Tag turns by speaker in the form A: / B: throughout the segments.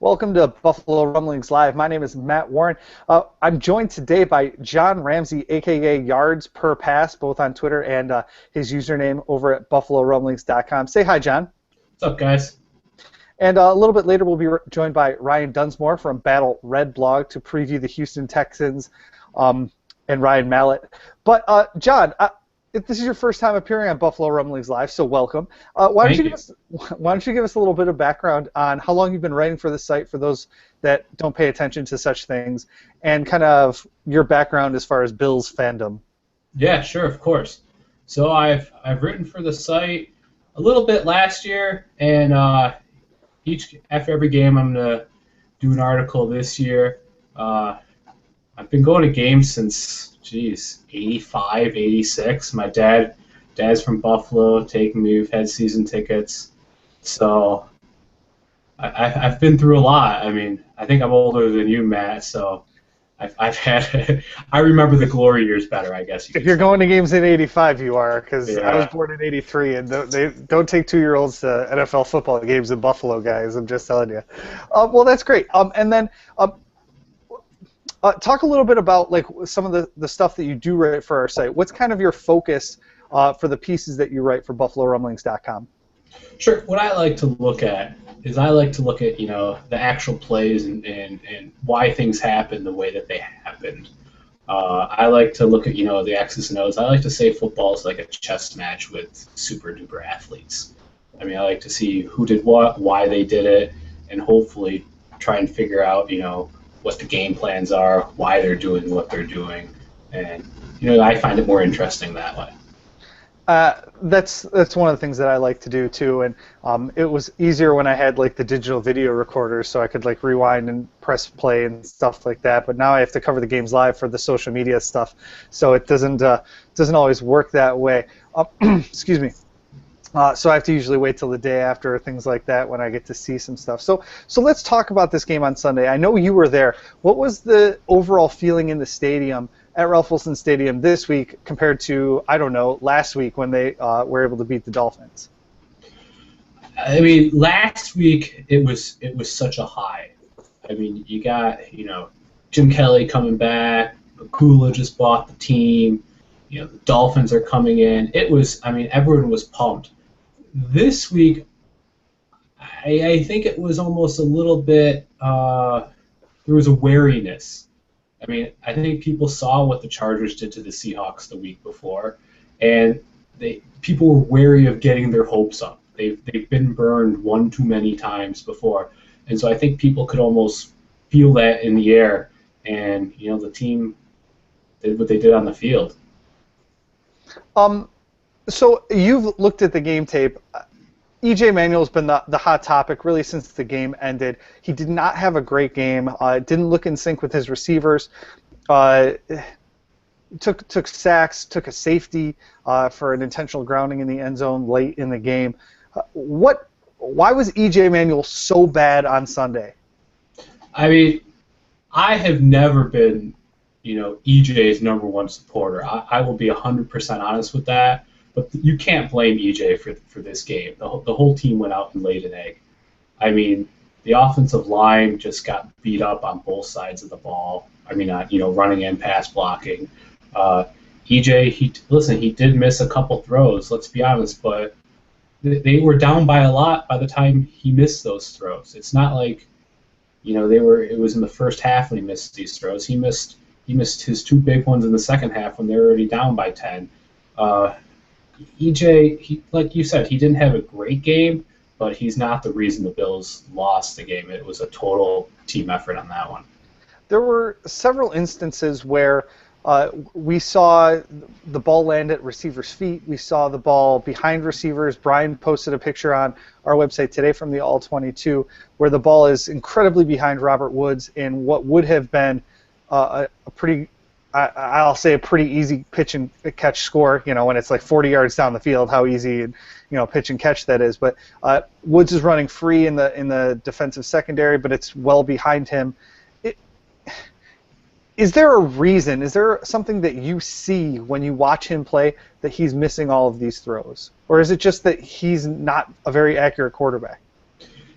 A: Welcome to Buffalo Rumblings Live. My name is Matt Warren. I'm joined today by Jon Ramsey, a.k.a. Yards Per Pass, both on Twitter and his username over at BuffaloRumblings.com. Say hi, Jon.
B: What's up, guys?
A: And a little bit later, we'll be joined by Ryan Dunsmore from Battle Red Blog to preview the Houston Texans and Ryan Mallett. But, Jon, if this is your first time appearing on Buffalo Rumblings Live, so welcome. Why don't you give us a little bit of background on how long you've been writing for the site for those that don't pay attention to such things, and kind of your background as far as Bills fandom?
B: Yeah, sure, of course. So I've written for the site a little bit last year, and after every game I'm gonna do an article this year. I've been going to games since 85, 86. My dad's from Buffalo, taking me. We've had season tickets, so I've been through a lot. I mean, I think I'm older than you, Matt. So I've had. I remember the glory years better, I guess.
A: If you're going to games in '85, you are, because I was born in '83, and they don't take 2-year-olds to NFL football games in Buffalo, guys. I'm just telling you. Well, that's great. And then. Talk a little bit about like some of the stuff that you do write for our site. What's kind of your focus for the pieces that you write for BuffaloRumblings.com?
B: Sure. What I like to look at is the actual plays and why things happen the way that they happened. I like to look at the X's and O's. I like to say football is like a chess match with super duper athletes. I mean, I like to see who did what, why they did it, and hopefully try and figure out what the game plans are, why they're doing what they're doing, and I find it more interesting that way.
A: That's one of the things that I like to do too, and it was easier when I had like the digital video recorders, so I could like rewind and press play and stuff like that. But now I have to cover the games live for the social media stuff, so it doesn't always work that way. Excuse me. So I have to usually wait till the day after, things like that, when I get to see some stuff. So let's talk about this game on Sunday. I know you were there. What was the overall feeling in the stadium, at Ralph Wilson Stadium this week, compared to, I don't know, last week when they were able to beat the Dolphins?
B: I mean, last week it was such a high. I mean, you got Jim Kelly coming back. Kula just bought the team. The Dolphins are coming in. Everyone was pumped. This week, I think it was almost a little bit, there was a wariness. I mean, I think people saw what the Chargers did to the Seahawks the week before, and people were wary of getting their hopes up. They've been burned one too many times before, and so I think people could almost feel that in the air, and the team did what they did on the field.
A: So you've looked at the game tape. E.J. Manuel's been the hot topic really since the game ended. He did not have a great game. Didn't look in sync with his receivers. Took sacks, took a safety for an intentional grounding in the end zone late in the game. Why was E.J. Manuel so bad on Sunday?
B: I mean, I have never been EJ's number one supporter. I will be 100% honest with that. But you can't blame EJ for this game. The whole team went out and laid an egg. I mean, the offensive line just got beat up on both sides of the ball. I mean, running and pass blocking. EJ, he did miss a couple throws. Let's be honest, but they were down by a lot by the time he missed those throws. It's not like it was in the first half when he missed these throws. He missed his two big ones in the second half when they were already down by 10. EJ, like you said, he didn't have a great game, but he's not the reason the Bills lost the game. It was a total team effort on that one.
A: There were several instances where we saw the ball land at receivers' feet. We saw the ball behind receivers. Brian posted a picture on our website today from the All-22 where the ball is incredibly behind Robert Woods in what would have been a pretty easy pitch and catch score, when it's like 40 yards down the field, how easy and pitch and catch that is. But Woods is running free in the defensive secondary, but it's well behind him. Is there a reason? Is there something that you see when you watch him play that he's missing all of these throws, or is it just that he's not a very accurate quarterback?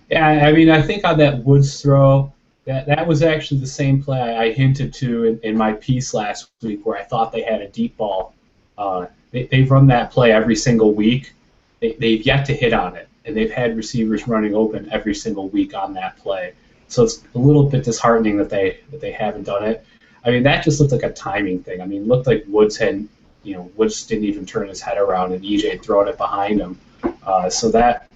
B: Yeah, I mean, I think on that Woods throw, that was actually the same play I hinted to in my piece last week, where I thought they had a deep ball. They've run that play every single week. They've yet to hit on it, and they've had receivers running open every single week on that play. So it's a little bit disheartening that they haven't done it. I mean, that just looked like a timing thing. I mean, it looked like Woods didn't even turn his head around, and EJ had thrown it behind him. So that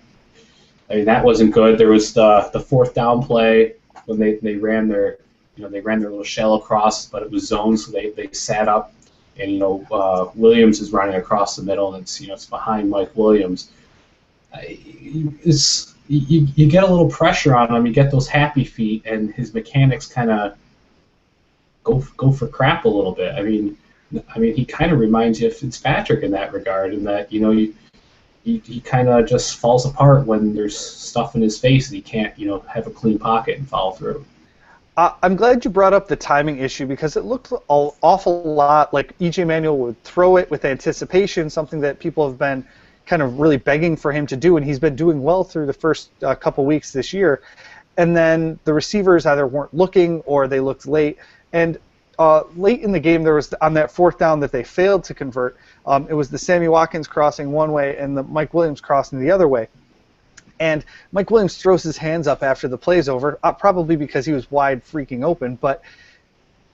B: wasn't good. There was the fourth down play when they ran their little shell across, but it was zone, so they sat up, and Williams is running across the middle, and it's behind Mike Williams. You get a little pressure on him. You get those happy feet, and his mechanics kind of go for crap a little bit. I mean, he kind of reminds you of Fitzpatrick in that regard, in that he kind of just falls apart when there's stuff in his face and he can't have a clean pocket and follow through.
A: I'm glad you brought up the timing issue, because it looked an awful lot like E.J. Manuel would throw it with anticipation, something that people have been kind of really begging for him to do, and he's been doing well through the first couple weeks this year. And then the receivers either weren't looking or they looked late. And late in the game, there was on that fourth down that they failed to convert. It was the Sammy Watkins crossing one way and the Mike Williams crossing the other way. And Mike Williams throws his hands up after the play's over, probably because he was wide freaking open, but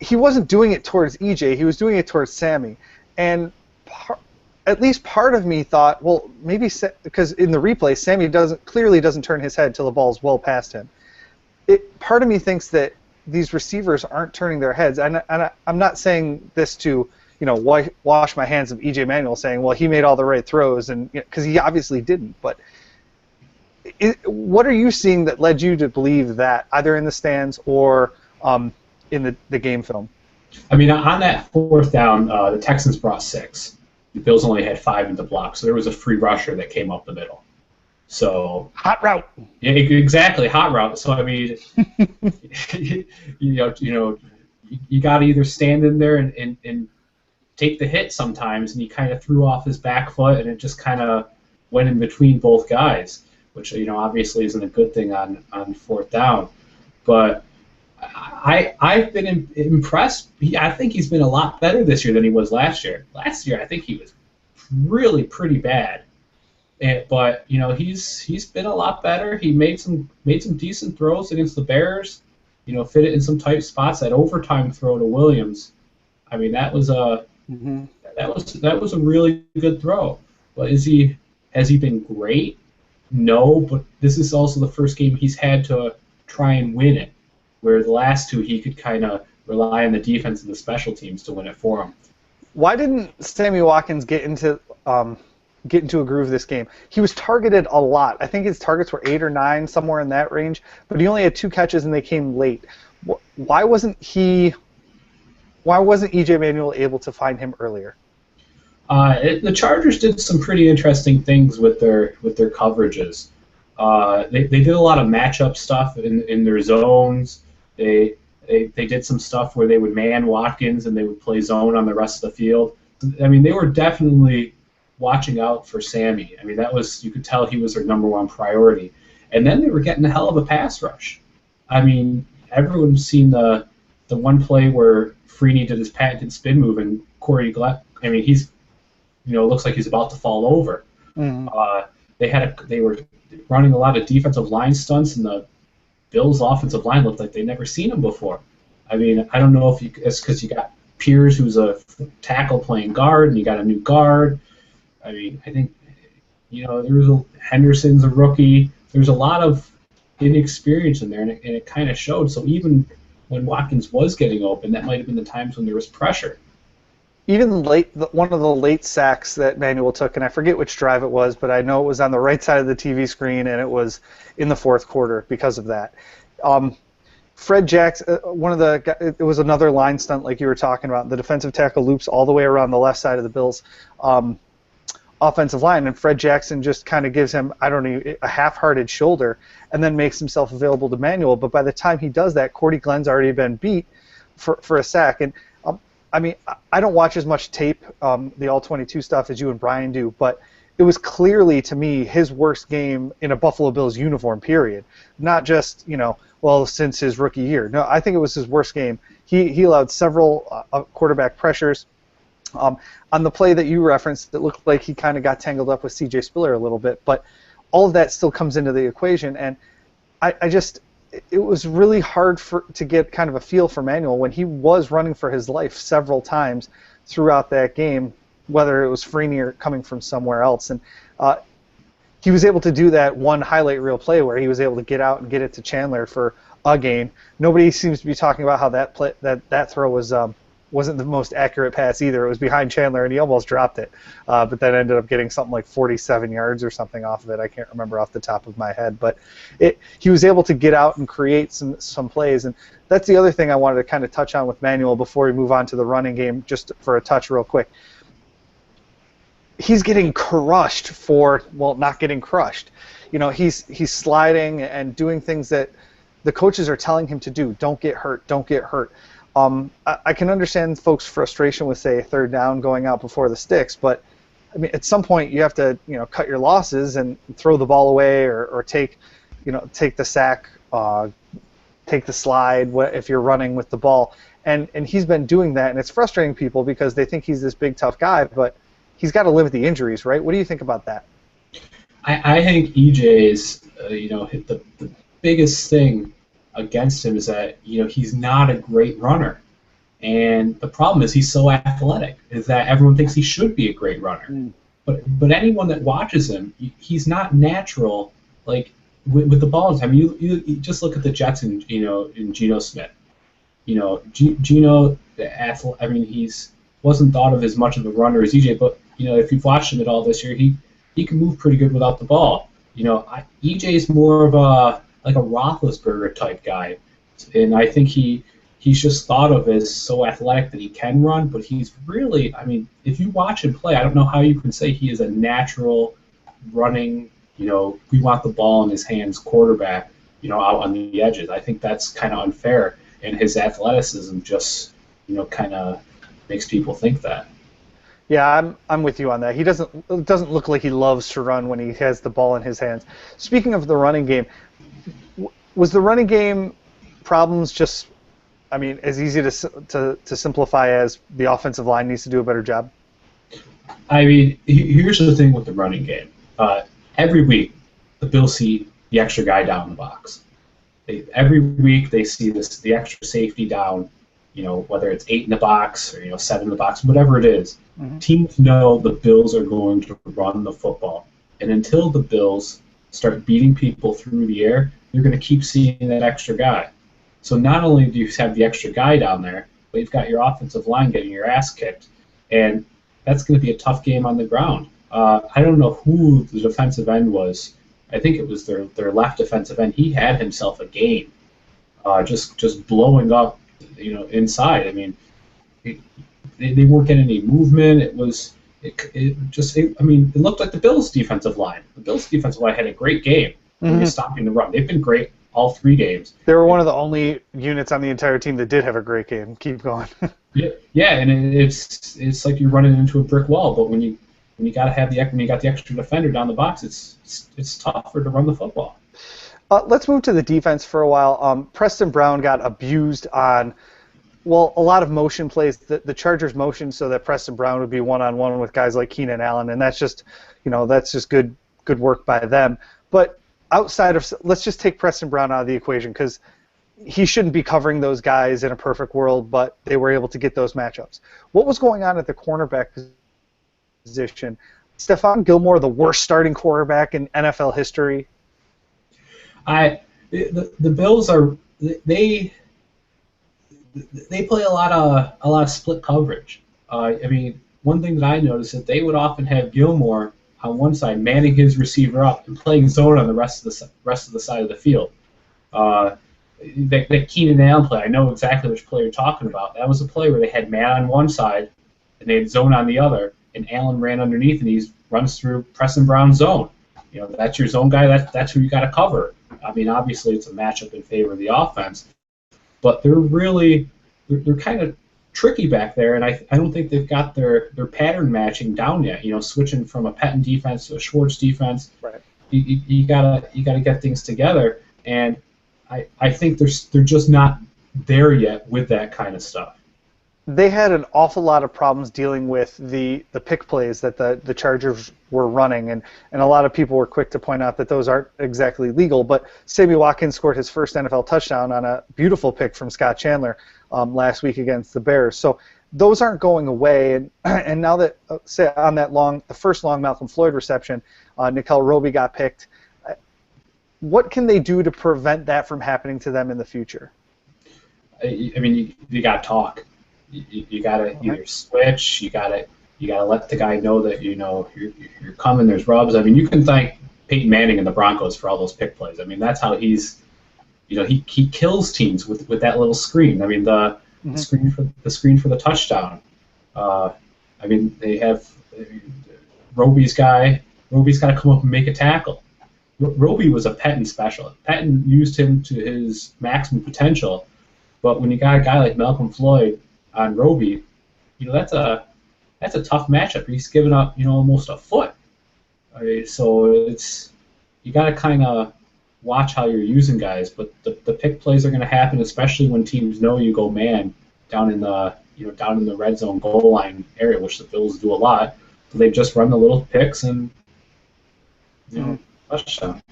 A: he wasn't doing it towards EJ, he was doing it towards Sammy. And at least part of me thought, well, maybe, because in the replay, Sammy clearly doesn't turn his head till the ball's well past him. Part of me thinks that these receivers aren't turning their heads, and I'm not saying this to wash my hands of E.J. Manuel, saying, well, he made all the right throws, and because he obviously didn't. But what are you seeing that led you to believe that, either in the stands or in the game film?
B: I mean, on that fourth down, the Texans brought 6. The Bills only had 5 in the block, so there was a free rusher that came up the middle. So
A: hot route.
B: Yeah, exactly, hot route. So I mean, you got to either stand in there and take the hit sometimes, and he kind of threw off his back foot, and it just kind of went in between both guys, which obviously isn't a good thing on fourth down. But I've been impressed. I think he's been a lot better this year than he was last year. Last year, I think he was really pretty bad. But he's been a lot better. He made some decent throws against the Bears. Fit it in some tight spots. That overtime throw to Williams, I mean, that was a really good throw. But has he been great? No, but this is also the first game he's had to try and win it, where the last 2 he could kind of rely on the defense and the special teams to win it for him.
A: Why didn't Sammy Watkins get into a groove this game? He was targeted a lot. I think his targets were 8 or 9, somewhere in that range, but he only had 2 catches and they came late. Why wasn't E.J. Manuel able to find him earlier?
B: The Chargers did some pretty interesting things with their coverages. They did a lot of matchup stuff in their zones. They did some stuff where they would man Watkins and they would play zone on the rest of the field. I mean, they were definitely watching out for Sammy. I mean, you could tell he was their number 1 priority. And then they were getting a hell of a pass rush. I mean, everyone's seen the one play where Freeney did his patented spin move, and Corey Glenn, I mean, he's looks like he's about to fall over. Mm-hmm. They were running a lot of defensive line stunts, and the Bills' offensive line looked like they'd never seen him before. I mean, I don't know if it's because you got Pierce, who's a tackle playing guard, and you got a new guard. I mean, I think Henderson's a rookie. There's a lot of inexperience in there, and it kind of showed. So even when Watkins was getting open, that might have been the times when there was pressure.
A: Even one of the late sacks that Manuel took, and I forget which drive it was, but I know it was on the right side of the TV screen, and it was in the fourth quarter because of that. Fred Jackson, it was another line stunt like you were talking about. The defensive tackle loops all the way around the left side of the Bills' offensive line, and Fred Jackson just kind of gives him, a half-hearted shoulder, and then makes himself available to Manuel. But by the time he does that, Cordy Glenn's already been beat for a sack. And I mean, I don't watch as much tape, the All-22 stuff, as you and Brian do, but it was clearly to me his worst game in a Buffalo Bills uniform, period. Not just, well, since his rookie year. No, I think it was his worst game. He allowed several quarterback pressures. On the play that you referenced, it looked like he kind of got tangled up with C.J. Spiller a little bit, but all of that still comes into the equation, and it was really hard to get kind of a feel for Manuel when he was running for his life several times throughout that game, whether it was Freeney or coming from somewhere else. And he was able to do that one highlight reel play where he was able to get out and get it to Chandler for a gain. Nobody seems to be talking about how that throw wasn't the most accurate pass either. It was behind Chandler, and he almost dropped it, but then ended up getting something like 47 yards or something off of it. I can't remember off the top of my head, but he was able to get out and create some plays, and that's the other thing I wanted to kind of touch on with Manuel before we move on to the running game, just for a touch real quick. He's getting crushed not getting crushed. He's sliding and doing things that the coaches are telling him to do. Don't get hurt. Don't get hurt. I can understand folks' frustration with, say, third down going out before the sticks, but I mean, at some point you have to, cut your losses and throw the ball away or take the sack, take the slide if you're running with the ball. And he's been doing that, and it's frustrating people because they think he's this big, tough guy, but he's got to live with the injuries, right? What do you think about that?
B: I think EJ's, the biggest thing against him is that he's not a great runner, and the problem is he's so athletic is that everyone thinks he should be a great runner. But anyone that watches him, he's not natural. Like with the ball. I mean, you just look at the Jets and in Geno Smith. Geno, the athlete. I mean, he's wasn't thought of as much of a runner as EJ, but if you've watched him at all this year, he can move pretty good without the ball. EJ's more of a Roethlisberger type guy, and I think he's just thought of as so athletic that he can run, but he's really, I mean, if you watch him play, I don't know how you can say he is a natural running, we want the ball in his hands quarterback, out on the edges. I think that's kind of unfair, and his athleticism just, kind of makes people think that.
A: Yeah, I'm with you on that. It doesn't look like he loves to run when he has the ball in his hands. Speaking of the running game, was the running game problems just, I mean, as easy to simplify as the offensive line needs to do a better job?
B: I mean, here's the thing with the running game. Every week, the Bills see the extra guy down in the box. Every week they see the extra safety down, whether it's 8 in the box or 7 in the box, whatever it is. Mm-hmm. Teams know the Bills are going to run the football, and until the Bills start beating people through the air, you're going to keep seeing that extra guy. So not only do you have the extra guy down there, but you've got your offensive line getting your ass kicked, and that's going to be a tough game on the ground. I don't know who the defensive end was. I think it was their left defensive end. He had himself a game, just blowing up, inside. I mean, they weren't getting any movement. It looked like the Bills' defensive line. The Bills' defensive line had a great game. Mm-hmm. Stopping the run. They've been great all 3 games.
A: They were one of the only units on the entire team that did have a great game. Keep going.
B: Yeah, and it's like you're running into a brick wall. But when you got the extra defender down the box, it's tougher to run the football.
A: Let's move to the defense for a while. Preston Brown got abused on, a lot of motion plays. The Chargers motioned so that Preston Brown would be one-on-one with guys like Keenan Allen, and that's just good work by them. But outside of, let's just take Preston Brown out of the equation because he shouldn't be covering those guys in a perfect world, but they were able to get those matchups. What was going on at the cornerback position? Stephon Gilmore, the worst starting quarterback in NFL history.
B: The Bills they play a lot of split coverage. I mean, one thing that I noticed is that they would often have Gilmore on one side manning his receiver up and playing zone on the rest of the side of the field. That Keenan Allen play, I know exactly which play you're talking about. That was a play where they had man on one side and they had zone on the other, and Allen ran underneath and he runs through Preston Brown's zone. That's your zone guy. That's who you got to cover. I mean, obviously it's a matchup in favor of the offense, but they're kind of tricky back there, and I don't think they've got their pattern matching down yet. Switching from a Petten defense to a Schwartz defense.
A: Right.
B: You gotta get things together, and I think they're just not there yet with that kind of stuff.
A: They had an awful lot of problems dealing with the pick plays that the Chargers were running, and a lot of people were quick to point out that those aren't exactly legal, but Sammy Watkins scored his first NFL touchdown on a beautiful pick from Scott Chandler last week against the Bears. So those aren't going away, and now that, say, on the first long Malcolm Floyd reception, Nickel Roby got picked. What can they do to prevent that from happening to them in the future?
B: I mean, you got to talk. You gotta either switch. You gotta let the guy know that you're coming. There's rubs. I mean, you can thank Peyton Manning and the Broncos for all those pick plays. I mean, that's how he's, he kills teams with that little screen. I mean, the screen for the touchdown. I mean, they have Roby's got to come up and make a tackle. Roby was a Petten specialist. Petten used him to his maximum potential, but when you got a guy like Malcolm Floyd on Roby, that's a tough matchup. He's given up, almost a foot. So you got to kind of watch how you're using guys. But the pick plays are going to happen, especially when teams know you go man down in the red zone goal line area, which the Bills do a lot. So they just run the little picks and touchdown.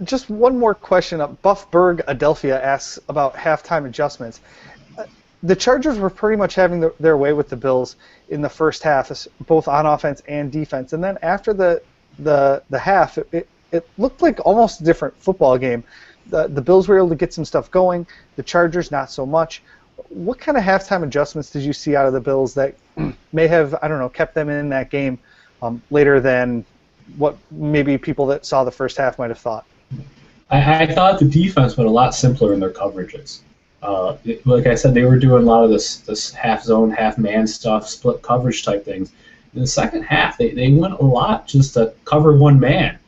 A: Just one more question. Buff Berg Adelphia asks about halftime adjustments. The Chargers were pretty much having their way with the Bills in the first half, both on offense and defense. And then after the half, it looked like almost a different football game. The Bills were able to get some stuff going. The Chargers, not so much. What kind of halftime adjustments did you see out of the Bills that may have, kept them in that game later than what maybe people that saw the first half might have thought?
B: I thought the defense went a lot simpler in their coverages. Like I said, they were doing a lot of this half zone, half man stuff, split coverage type things. In the second half, they went a lot just to cover one man.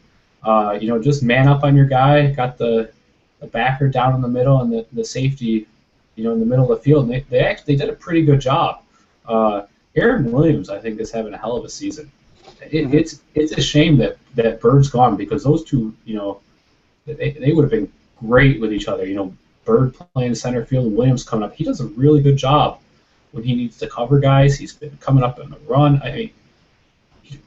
B: Just man up on your guy, got the backer down in the middle, and the safety, in the middle of the field. And they did a pretty good job. Aaron Williams, I think, is having a hell of a season. It's a shame that Bird's gone, because those two, they would have been great with each other. Bird playing center field and Williams coming up. He does a really good job when he needs to cover guys. He's been coming up in the run. I mean,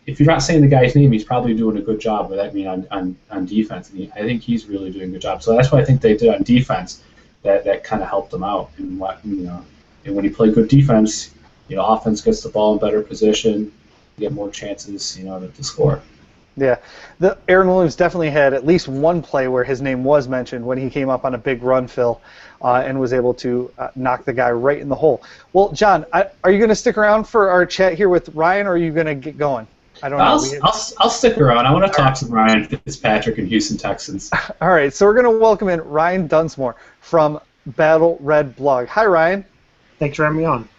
B: if you're not saying the guy's name, he's probably doing a good job with that. I mean, on defense, and I think he's really doing a good job. So that's what I think they did on defense. That kind of helped them out. And and when you play good defense, offense gets the ball in better position, you get more chances, to score.
A: Yeah, Aaron Williams definitely had at least one play where his name was mentioned when he came up on a big run, Phil, and was able to knock the guy right in the hole. Well, John, are you going to stick around for our chat here with Ryan, or are you going to get going? I don't know.
B: I'll stick around. I want to talk to Ryan Fitzpatrick and Houston Texans.
A: All right, so we're going to welcome in Ryan Dunsmore from Battle Red Blog. Hi, Ryan.
C: Thanks for having me on.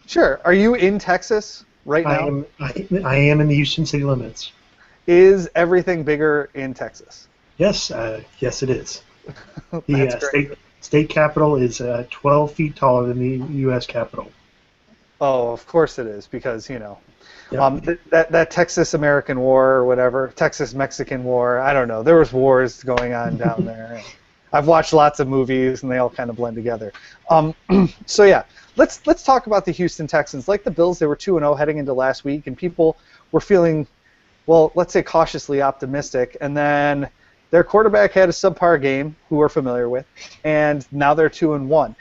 A: Sure. Are you in Texas right now?
C: I am in the Houston city limits.
A: Is everything bigger in Texas?
C: Yes, yes it is.
A: The
C: state capitol is 12 feet taller than the U.S. Capitol.
A: Oh, of course it is, because,
C: Yep.
A: that Texas-American War or whatever, Texas-Mexican War, I don't know. There was wars going on down there. I've watched lots of movies, and they all kind of blend together. So, yeah, let's talk about the Houston Texans. Like the Bills, they were 2-0 heading into last week, and people were feeling, well, let's say cautiously optimistic, and then their quarterback had a subpar game, who we're familiar with, and now they're 2-1.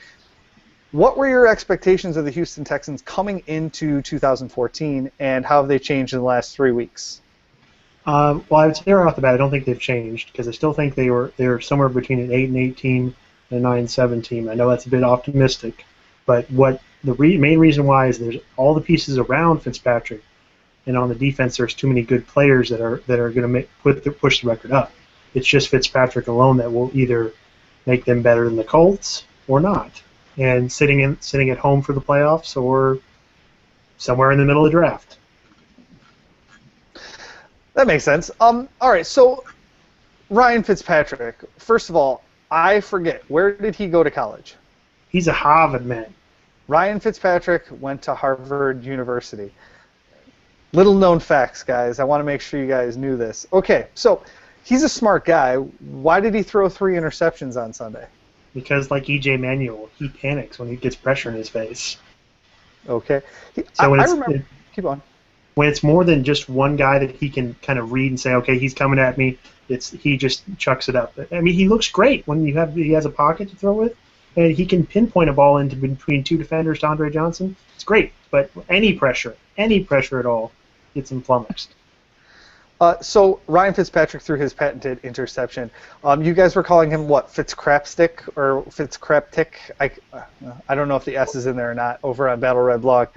A: What were your expectations of the Houston Texans coming into 2014, and how have they changed in the last 3 weeks?
C: Well, I would say right off the bat, I don't think they've changed, because I still think they were somewhere between an 8-8 team and a 9-7 team. I know that's a bit optimistic, but what the main reason why is there's all the pieces around Fitzpatrick. And on the defense, there's too many good players that are going to push the record up. It's just Fitzpatrick alone that will either make them better than the Colts or not. And sitting at home for the playoffs or somewhere in the middle of the draft.
A: That makes sense. All right, so Ryan Fitzpatrick, first of all, I forget, where did he go to college?
C: He's a Harvard man.
A: Ryan Fitzpatrick went to Harvard University. Little known facts, guys. I want to make sure you guys knew this. Okay, so he's a smart guy. Why did he throw 3 interceptions on Sunday?
C: Because, like E.J. Manuel, he panics when he gets pressure in his face.
A: Okay.
C: So
A: I remember. Keep on.
C: When it's more than just one guy that he can kind of read and say, okay, he's coming at me, he just chucks it up. I mean, he looks great when he has a pocket to throw with, and he can pinpoint a ball into between 2 defenders to Andre Johnson. It's great, but any pressure at all, gets him flummoxed.
A: So Ryan Fitzpatrick threw his patented interception. You guys were calling him what, Fitzcrapstick or Fitzcraptick? I don't know if the S is in there or not. Over on Battle Red Blog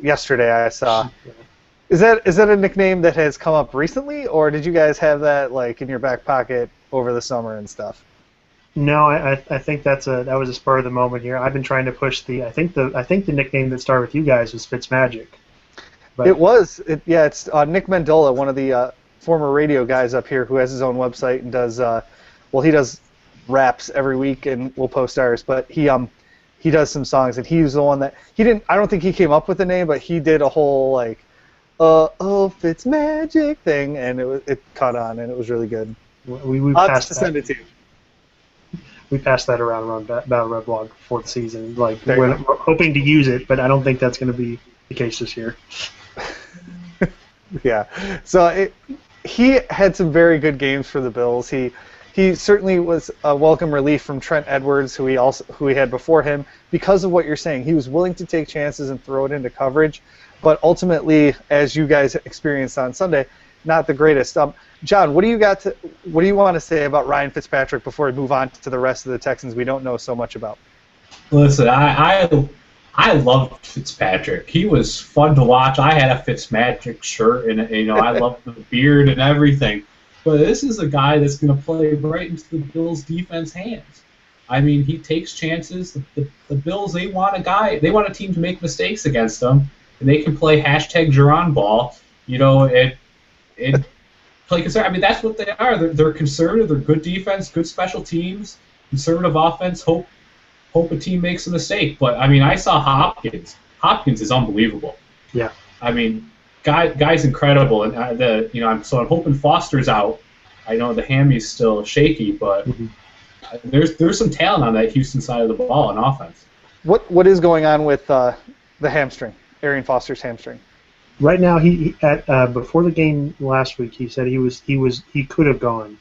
A: yesterday, I saw. Is that a nickname that has come up recently, or did you guys have that like in your back pocket over the summer and stuff?
C: No, I think that was a spur of the moment here. I've been trying to push I think the nickname that started with you guys was Fitzmagic. But
A: it was. It's Nick Mendola, one of the former radio guys up here, who has his own website and does. He does raps every week, and we'll post ours. But he does some songs, and he was the one that he didn't. I don't think he came up with the name, but he did a whole like, Fitzmagic thing, and it caught on, and it was really good.
C: We
A: I'll
C: passed
A: have to send it to you.
C: We passed that around Battle Red Blog before the season. Like we're hoping to use it, but I don't think that's going to be the case this year.
A: Yeah. So he had some very good games for the Bills. He certainly was a welcome relief from Trent Edwards, who he had before him, because of what you're saying. He was willing to take chances and throw it into coverage, but ultimately, as you guys experienced on Sunday, not the greatest. John, what do you want to say about Ryan Fitzpatrick before we move on to the rest of the Texans we don't know so much about?
B: Listen, I loved Fitzpatrick. He was fun to watch. I had a Fitzmagic shirt, and I loved the beard and everything. But this is a guy that's going to play right into the Bills' defense hands. I mean, he takes chances. The Bills, they want a team to make mistakes against them, and they can play #Geron ball. And play conservative. I mean, that's what they are. They're conservative. They're good defense, good special teams, conservative offense. Hope a team makes a mistake. But I mean, I saw Hopkins. Hopkins is unbelievable.
C: Yeah.
B: I mean, guy's incredible, and I'm hoping Foster's out. I know the hammy's still shaky, but there's some talent on that Houston side of the ball on offense.
A: What is going on with the hamstring? Arian Foster's hamstring.
C: Right now, before the game last week, he said he could have gone,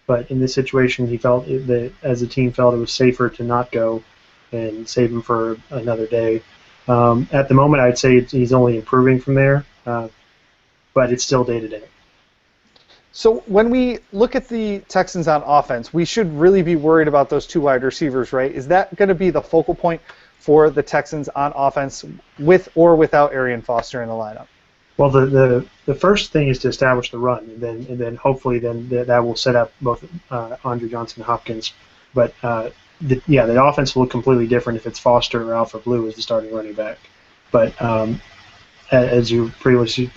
C: but in this situation, he felt that as a team felt it was safer to not go and save him for another day. At the moment, I'd say he's only improving from there, but it's still day to day.
A: So when we look at the Texans on offense, we should really be worried about those 2 wide receivers, right? Is that going to be the focal point for the Texans on offense, with or without Arian Foster in the lineup?
C: Well, the first thing is to establish the run, and then hopefully that will set up both Andre Johnson and Hopkins. But the offense will look completely different if it's Foster or Alfred Blue as the starting running back. But as you previously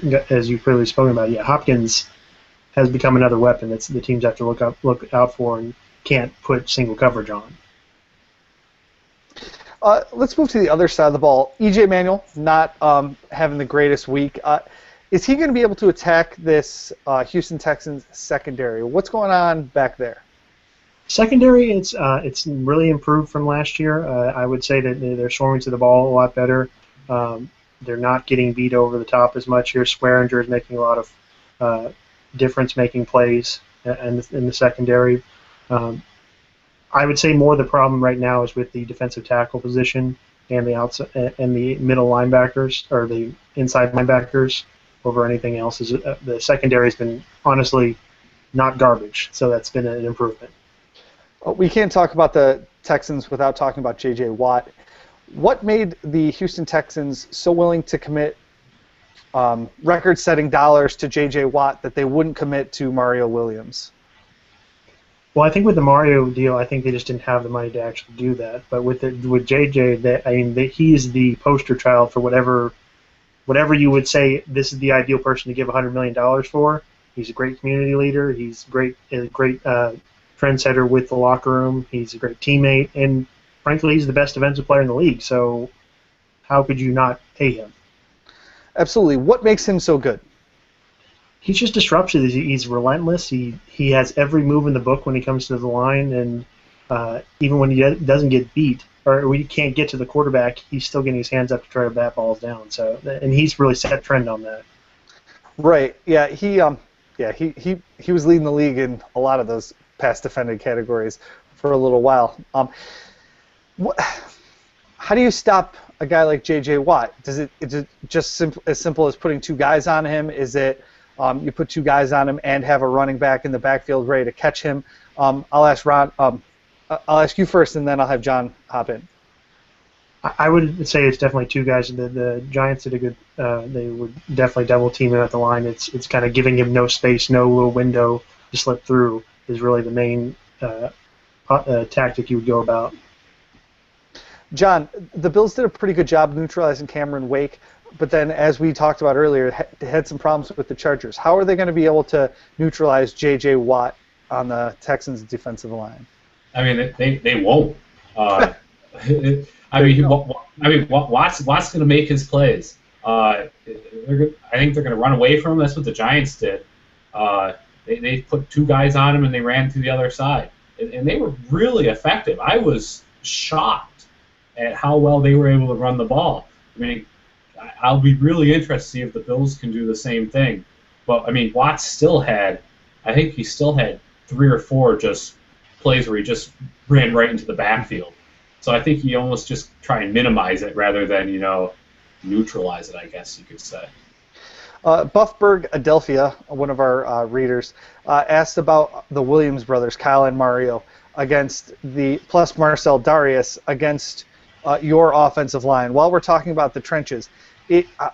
C: spoken about, Hopkins has become another weapon that the teams have to look out for and can't put single coverage on.
A: Let's move to the other side of the ball. E.J. Manuel not having the greatest week. Is he going to be able to attack this Houston Texans secondary? What's going on back there?
C: Secondary, it's really improved from last year. I would say that they're swarming to the ball a lot better. They're not getting beat over the top as much here. Swearinger is making a lot of difference-making plays in the secondary. I would say more the problem right now is with the defensive tackle position and the outside and the middle linebackers or the inside linebackers over anything else. The secondary has been honestly not garbage, so that's been an improvement.
A: We can't talk about the Texans without talking about J.J. Watt. What made the Houston Texans so willing to commit record-setting dollars to J.J. Watt that they wouldn't commit to Mario Williams?
C: Well, I think with the Mario deal, I think they just didn't have the money to actually do that. But with JJ, he's the poster child for whatever you would say. This is the ideal person to give $100 million for. He's a great community leader. He's a great trendsetter with the locker room. He's a great teammate, and frankly, he's the best defensive player in the league. So how could you not pay him?
A: Absolutely. What makes him so good?
C: He's just disruptive. He's relentless. He has every move in the book when he comes to the line, and even when he doesn't get beat or when he can't get to the quarterback, he's still getting his hands up to try to bat balls down. So, and he's really set a trend on that.
A: Right. Yeah. He was leading the league in a lot of those pass defended categories for a little while. How do you stop a guy like J.J. Watt? Is it just as simple as putting two guys on him? Is it you put two guys on him and have a running back in the backfield ready to catch him? I'll ask Ron. I'll ask you first, and then I'll have John hop in.
C: I would say it's definitely two guys. The Giants did a good. They would definitely double team him at the line. It's kind of giving him no space, no little window to slip through is really the main tactic you would go about.
A: John, the Bills did a pretty good job neutralizing Cameron Wake, but then, as we talked about earlier, they had some problems with the Chargers. How are they going to be able to neutralize J.J. Watt on the Texans' defensive line?
B: I mean, they won't. I mean, Watt's going to make his plays. I think they're going to run away from him. That's what the Giants did. They put two guys on him and they ran to the other side, and they were really effective. I was shocked at how well they were able to run the ball. I mean, I'll be really interested to see if the Bills can do the same thing. But I mean, Watt still had, I think he still had 3 or 4 just plays where he just ran right into the backfield. So I think you almost just try and minimize it rather than, neutralize it, I guess you could say.
A: Buffberg Adelphia, one of our readers, asked about the Williams brothers, Kyle and Mario, against plus Marcel Darius against your offensive line. While we're talking about the trenches,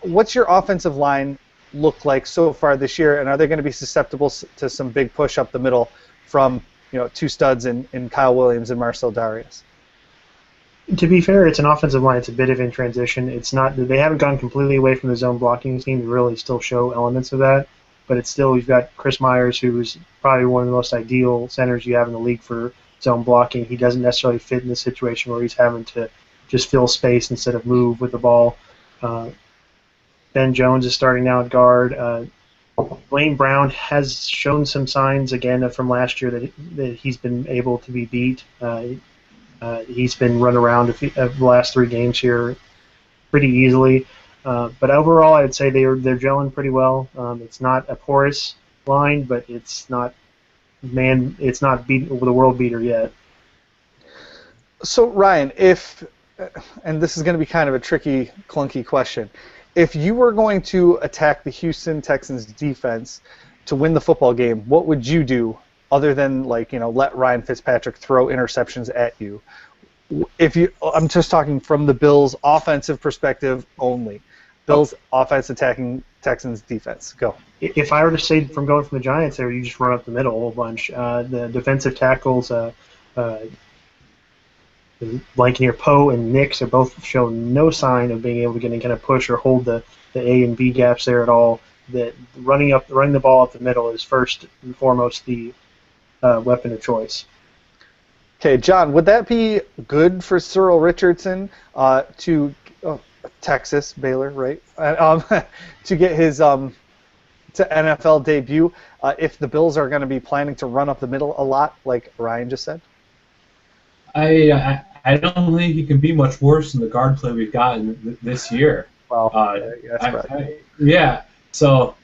A: what's your offensive line look like so far this year, and are they going to be susceptible to some big push up the middle from two studs in Kyle Williams and Marcel Darius?
C: To be fair, it's an offensive line. It's a bit of in transition. It's not. They haven't gone completely away from the zone blocking scheme. They really still show elements of that, but it's still, you've got Chris Myers, who's probably one of the most ideal centers you have in the league for zone blocking. He doesn't necessarily fit in the situation where he's having to just fill space instead of move with the ball. Ben Jones is starting now at guard. Blaine Brown has shown some signs again from last year that he's been able to be beat. He's been run around the last 3 games here pretty easily. But overall, I'd say they're gelling pretty well. It's not a porous line, but it's not the world beater yet.
A: So Ryan, and this is going to be kind of a tricky, clunky question, if you were going to attack the Houston Texans defense to win the football game, what would you do other than let Ryan Fitzpatrick throw interceptions at you? I'm just talking from the Bills' offensive perspective only. Bills offense attacking Texans defense. Go.
C: If I were to say from going from the Giants there, you just run up the middle a whole bunch. The defensive tackles, Blankenir Poe and Nix are both shown no sign of being able to get any kind of push or hold the A and B gaps there at all. That running the ball up the middle is first and foremost the weapon of choice.
A: Okay, John, would that be good for Cyril Richardson to Texas, Baylor, right? To get his to NFL debut if the Bills are going to be planning to run up the middle a lot, like Ryan just said?
B: I don't think he can be much worse than the guard play we've gotten this year.
A: Well, that's right.
B: Yeah. So,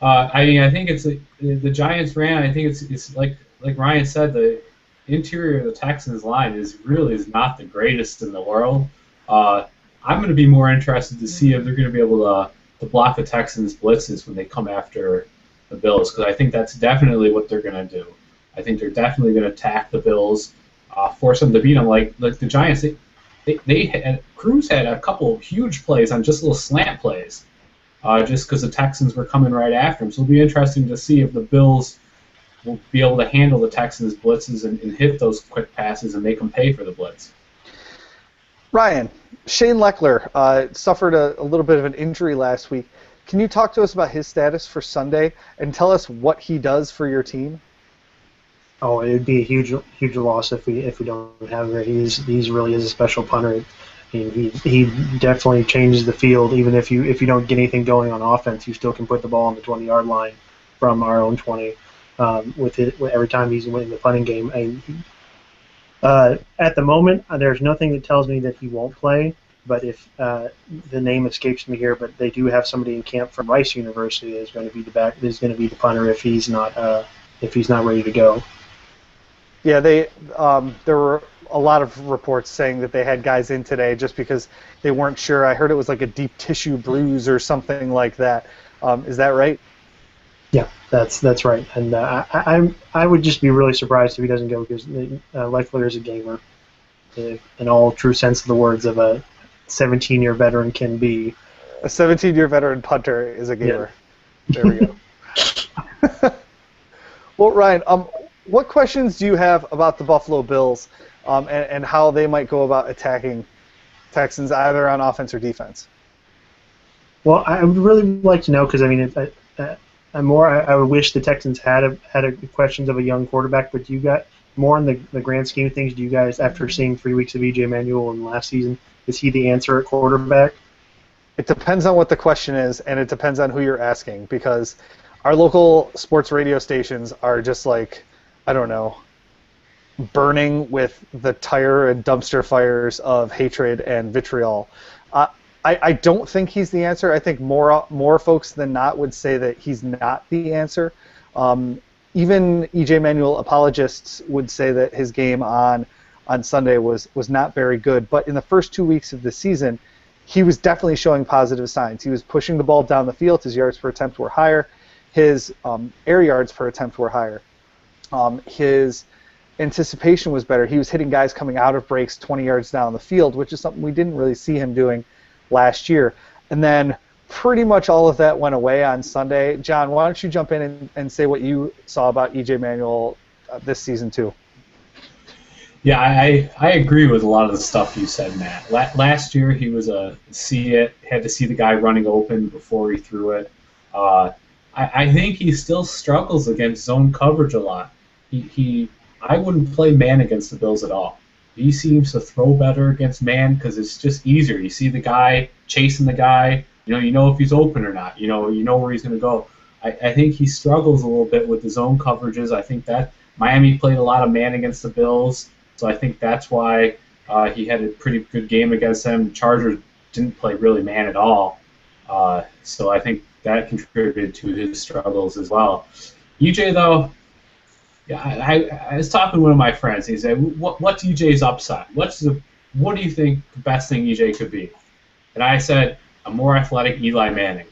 B: I think it's the Giants ran. I think it's like Ryan said, the interior of the Texans line is not the greatest in the world. I'm going to be more interested to see if they're going to be able to block the Texans' blitzes when they come after the Bills, because I think that's definitely what they're going to do. I think they're definitely going to attack the Bills, force them to beat them. Like the Giants, Cruz had a couple of huge plays on just little slant plays, just because the Texans were coming right after them. So it'll be interesting to see if the Bills will be able to handle the Texans' blitzes and hit those quick passes and make them pay for the blitz.
A: Ryan, Shane Leckler suffered a little bit of an injury last week. Can you talk to us about his status for Sunday and tell us what he does for your team?
C: Oh, it would be a huge loss if we don't have him. He's really is a special punter. He definitely changes the field. Even if you don't get anything going on offense, you still can put the ball on the 20-yard line from our own 20 with it every time he's winning the punting game. At the moment, there's nothing that tells me that he won't play. But if the name escapes me here, but they do have somebody in camp from Rice University that is going to be the punter if he's not ready to go.
A: Yeah, there were a lot of reports saying that they had guys in today just because they weren't sure. I heard it was like a deep tissue bruise or something like that. Is that right?
C: Yeah, that's right. And I would just be really surprised if he doesn't go because Leffler is a gamer, in all true sense of the words of a 17-year veteran can be.
A: A 17-year veteran punter is a gamer. Yeah. There we go. Well, Ryan, what questions do you have about the Buffalo Bills and how they might go about attacking Texans either on offense or defense?
C: Well, I would really like to know because I would wish the Texans had questions of a young quarterback, but do you got more in the grand scheme of things? Do you guys, after seeing 3 weeks of E.J. Manuel in last season, is he the answer at quarterback?
A: It depends on what the question is, and it depends on who you're asking, because our local sports radio stations are just like, I don't know, burning with the tire and dumpster fires of hatred and vitriol. I don't think he's the answer. I think more folks than not would say that he's not the answer. Even E.J. Manuel apologists would say that his game on Sunday was not very good. But in the first 2 weeks of the season, he was definitely showing positive signs. He was pushing the ball down the field. His yards per attempt were higher. His air yards per attempt were higher. His anticipation was better. He was hitting guys coming out of breaks 20 yards down the field, which is something we didn't really see him doing last year. And then pretty much all of that went away on Sunday. John, why don't you jump in and say what you saw about E.J. Manuel this season too?
B: Yeah, I agree with a lot of the stuff you said, Matt. Last year he was had to see the guy running open before he threw it. I think he still struggles against zone coverage a lot. I wouldn't play man against the Bills at all. He seems to throw better against man because it's just easier. You see the guy chasing the guy. You know if he's open or not. You know where he's going to go. I think he struggles a little bit with the zone coverages. I think that Miami played a lot of man against the Bills, so I think that's why he had a pretty good game against them. The Chargers didn't play really man at all, so I think that contributed to his struggles as well. EJ, though, yeah, I was talking to one of my friends. He said, "What's EJ's upside? What do you think the best thing EJ could be?" And I said, "A more athletic Eli Manning."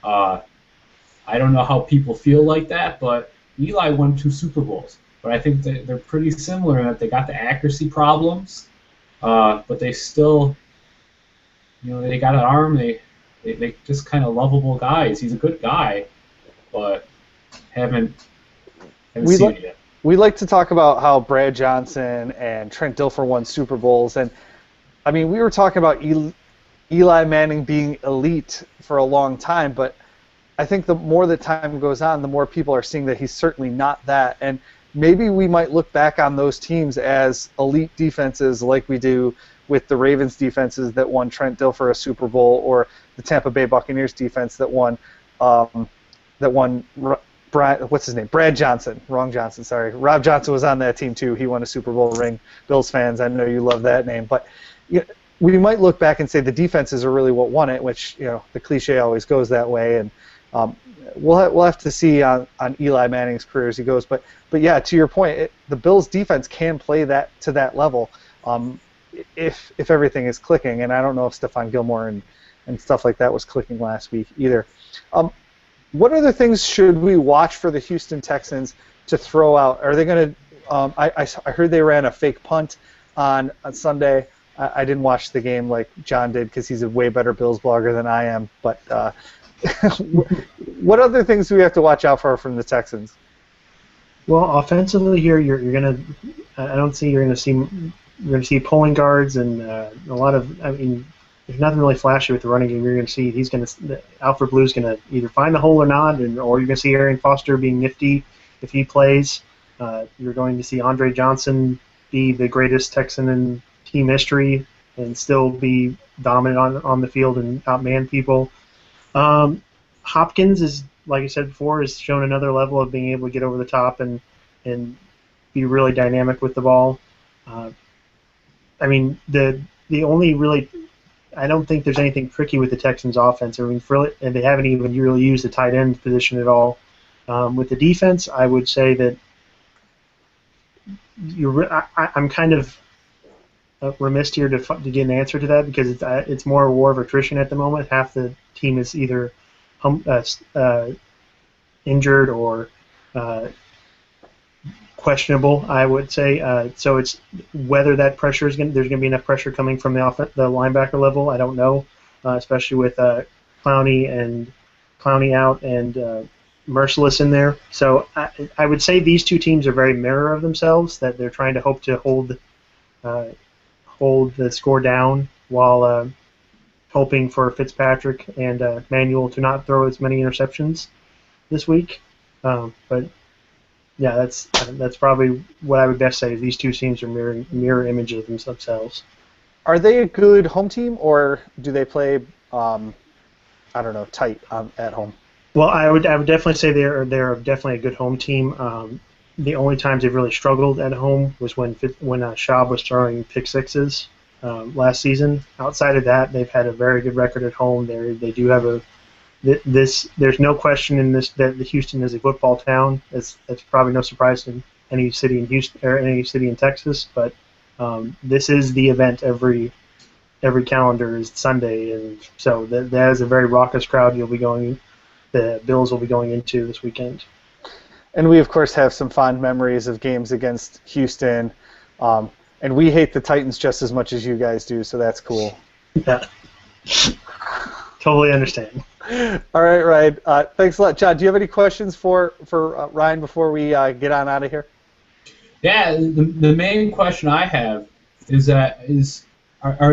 B: I don't know how people feel like that, but Eli won 2 Super Bowls. But I think they're pretty similar in that they got the accuracy problems, but they still, they got an arm. They just kind of lovable guys. He's a good guy, but haven't seen it yet.
A: We like to talk about how Brad Johnson and Trent Dilfer won Super Bowls, and I mean we were talking about Eli Manning being elite for a long time, but I think the more the time goes on, the more people are seeing that he's certainly not that, and maybe we might look back on those teams as elite defenses like we do with the Ravens defenses that won Trent Dilfer a Super Bowl, or the Tampa Bay Buccaneers defense that won Brad Johnson. Wrong Johnson, sorry. Rob Johnson was on that team too. He won a Super Bowl ring. Bills fans, I know you love that name. But we might look back and say the defenses are really what won it, which the cliche always goes that way. And we'll have to see on Eli Manning's career as he goes. But yeah, to your point, the Bills defense can play that to that level if everything is clicking. And I don't know if Stephon Gilmore and stuff like that was clicking last week either. What other things should we watch for the Houston Texans to throw out? Are they going to? I heard they ran a fake punt on Sunday. I didn't watch the game like John did because he's a way better Bills blogger than I am. But what other things do we have to watch out for from the Texans?
C: Well, offensively here, you're gonna. I don't see you're gonna see pulling guards and a lot of. I mean, there's nothing really flashy with the running game. You're going to see Alfred Blue's going to either find the hole or not, or you're going to see Arian Foster being nifty if he plays. You're going to see Andre Johnson be the greatest Texan in team history and still be dominant on the field and outman people. Hopkins is, like I said before, has shown another level of being able to get over the top and be really dynamic with the ball. I mean, the only really, I don't think there's anything tricky with the Texans' offense. I mean, and they haven't even really used the tight end position at all. With the defense, I would say that I'm kind of remiss here to get an answer to that because it's more a war of attrition at the moment. Half the team is either injured or questionable, I would say. So it's whether that pressure there's going to be enough pressure coming from the linebacker level. I don't know, especially with Clowney out and Merciless in there. So I would say these two teams are very mirror of themselves. That they're trying to hope to hold the score down while hoping for Fitzpatrick and Manuel to not throw as many interceptions this week. But yeah, that's probably what I would best say. Is these two teams are mirror images of themselves.
A: Are they a good home team, or do they play, tight at home?
C: Well, I would definitely say they're definitely a good home team. The only times they've really struggled at home was when Schaub was throwing pick sixes last season. Outside of that, they've had a very good record at home. They do have there's no question in this that Houston is a football town. That's probably no surprise to any city in Houston or any city in Texas. But this is the event every calendar is Sunday, and so that is a very raucous crowd the Bills will be going into this weekend.
A: And we, of course, have some fond memories of games against Houston. And we hate the Titans just as much as you guys do, so that's cool.
C: Yeah. Totally understand.
A: All right, Ryan. Thanks a lot. Jon, do you have any questions for Ryan before we get on out of here?
B: Yeah, the main question I have is are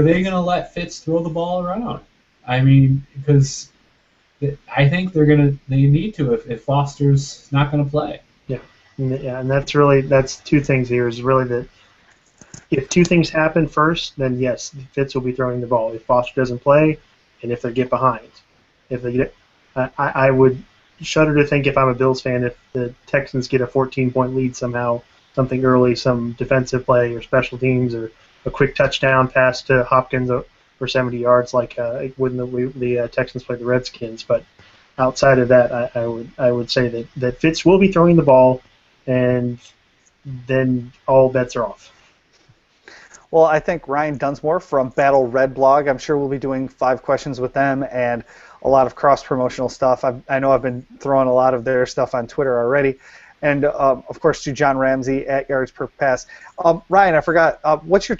B: they going to let Fitz throw the ball around? I mean, because I think they need to if Foster's not going to play.
C: Yeah, and that's two things here. Is really that if two things happen first, then yes, Fitz will be throwing the ball. If Foster doesn't play, and if they get behind, I would shudder to think if I'm a Bills fan if the Texans get a 14-point lead somehow, something early, some defensive play or special teams or a quick touchdown pass to Hopkins for 70 yards like when the Texans played the Redskins. But outside of that, I would say that Fitz will be throwing the ball, and then all bets are off.
A: Well, I think Ryan Dunsmore from Battle Red Blog, I'm sure we'll be doing 5 questions with them and a lot of cross-promotional stuff. I know I've been throwing a lot of their stuff on Twitter already. And, of course, to Jon Ramsey at Yards Per Pass. Ryan, I forgot, what's your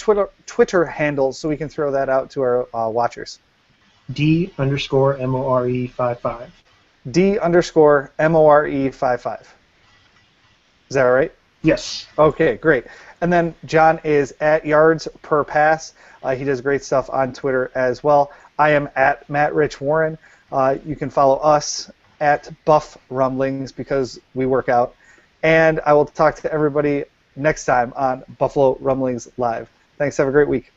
A: Twitter handle so we can throw that out to our watchers?
C: D_MORE55.
A: D_MORE55. Is that right?
C: Yes.
A: Okay, great. And then Jon is at Yards Per Pass. He does great stuff on Twitter as well. I am at Matt Rich Warren. You can follow us at Buff Rumblings because we work out. And I will talk to everybody next time on Buffalo Rumblings Live. Thanks. Have a great week.